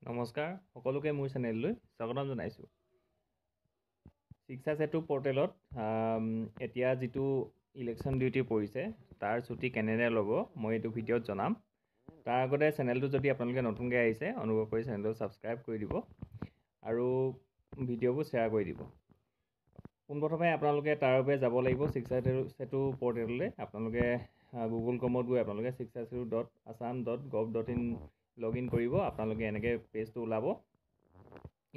নমস্কাৰ সকলোকে মোৰ চেনেললৈ স্বাগতম জনাইছোঁ। শিক্ষা সেতু পৰ্টেলত এতিয়া যিটো ইলেকশ্যন ডিউটি পৰিছে তাৰ ছুটি কেনেদৰে ল'ব মই এইটো ভিডিঅ'ত জনাম। তাৰ আগতে চেনেলটো যদি আপোনালোকে নতুনকৈ আহিছে অনুগ্ৰহ কৰি চেনেলটো ছাবস্ক্ৰাইব কৰি দিব আৰু ভিডিঅ'বোৰ শ্বেয়াৰ কৰি দিব। পোনপ্ৰথমে আপোনালোকে তাৰ বাবে যাব লাগিব শিক্ষা সেতু পৰ্টেললৈ। আপোনালোকে গুগল ক্ৰমত গৈ আপোনালোকে shikshasetu.assam.gov.in লগ ইন কৰিব। আপোনালোকে এনেকৈ পেজটো ওলাব।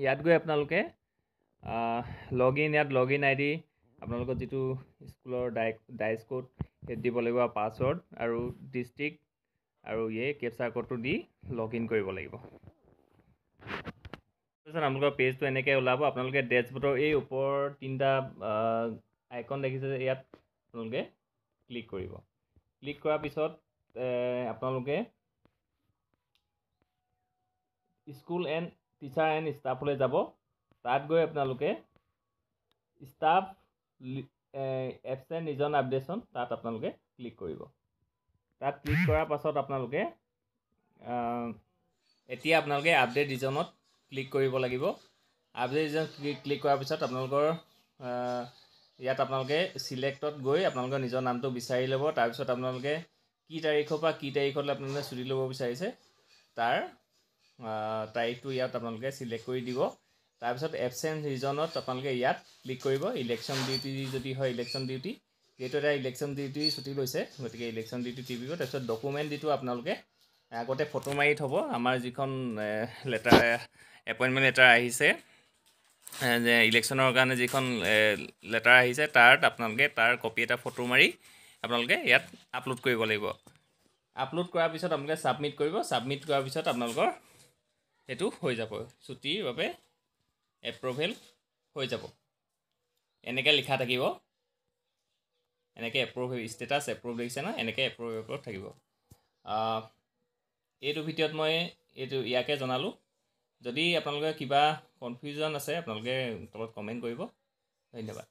ইয়াত গৈ আপোনালোকে ইয়াত লগ ইন ID আপোনালোকৰ যিটো স্কুলৰ ডাইচ কোড সেইটো দিব লাগিব, পাছৱৰ্ড আৰু ডিষ্ট্ৰিক্ট আৰু কেপচাৰ কোডটো দি লগ ইন কৰিব লাগিব। তাৰপিছত আপোনালোকৰ পেজটো এনেকৈ ওলাব। আপোনালোকে ডেছবৰ্ডৰ এই ওপৰৰ তিনিটা আইকন দেখিছে যে ইয়াত আপোনালোকে ক্লিক কৰিব। ক্লিক কৰাৰ পিছত আপোনালোকে স্কুল এণ্ড টিচাৰ এণ্ড ষ্টাফলৈ যাব। তাত গৈ আপোনালোকে ষ্টাফ এবচেণ্ট ৰিজন আপডেশ্যন তাত আপোনালোকে ক্লিক কৰিব। তাত ক্লিক কৰাৰ পাছত আপোনালোকে এতিয়া আপোনালোকে আপডেট ৰিজনত ক্লিক কৰিব লাগিব। আপডেট ৰিজন ক্লিক কৰাৰ পিছত আপোনালোকৰ ইয়াত আপোনালোকে ছিলেক্টত গৈ আপোনালোকৰ নিজৰ নামটো বিচাৰি ল'ব। তাৰপিছত আপোনালোকে কি তাৰিখৰ পৰা কি তাৰিখলৈ আপোনালোকে ছুটি ল'ব বিচাৰিছে তাৰ তাৰিখটো ইয়াত আপোনালোকে ছিলেক্ট কৰি দিব। তাৰপিছত এবচেণ্ট ৰিজনত আপোনালোকে ইয়াত ক্লিক কৰিব। ইলেকশ্যন ডিউটি যদি হয় ইলেকশ্যন ডিউটি, যিহেতু এটা ইলেকশ্যন ডিউটি ছুটি লৈছে গতিকে ইলেকশ্যন ডিউটি টিপিব। তাৰপিছত ডকুমেণ্ট যিটো আপোনালোকে আগতে ফটো মাৰি থ'ব। আমাৰ যিখন এপইণ্টমেণ্ট লেটাৰ আহিছে যে ইলেকশ্যনৰ কাৰণে যিখন লেটাৰ আহিছে আপোনালোকে তাৰ কপি এটা ফটো মাৰি আপোনালোকে ইয়াত আপলোড কৰিব লাগিব। আপলোড কৰাৰ পিছত আপোনালোকে ছাবমিট কৰিব। ছাবমিট কৰাৰ পিছত আপোনালোকৰ সেইটো হৈ যাব, ছুটিৰ বাবে এপ্ৰুভেল হৈ যাব। এনেকৈ লিখা থাকিব, এনেকৈ এপ্ৰুভ ষ্টেটাছ এপ্ৰুভ দেখিছে ন, এনেকৈ এপ্ৰুভ থাকিব। এইটো ভিডিঅ'ত মই ইয়াকে জনালোঁ। যদি আপোনালোকে কিবা কনফিউজন আছে আপোনালোকে তলত কমেণ্ট কৰিব। ধন্যবাদ।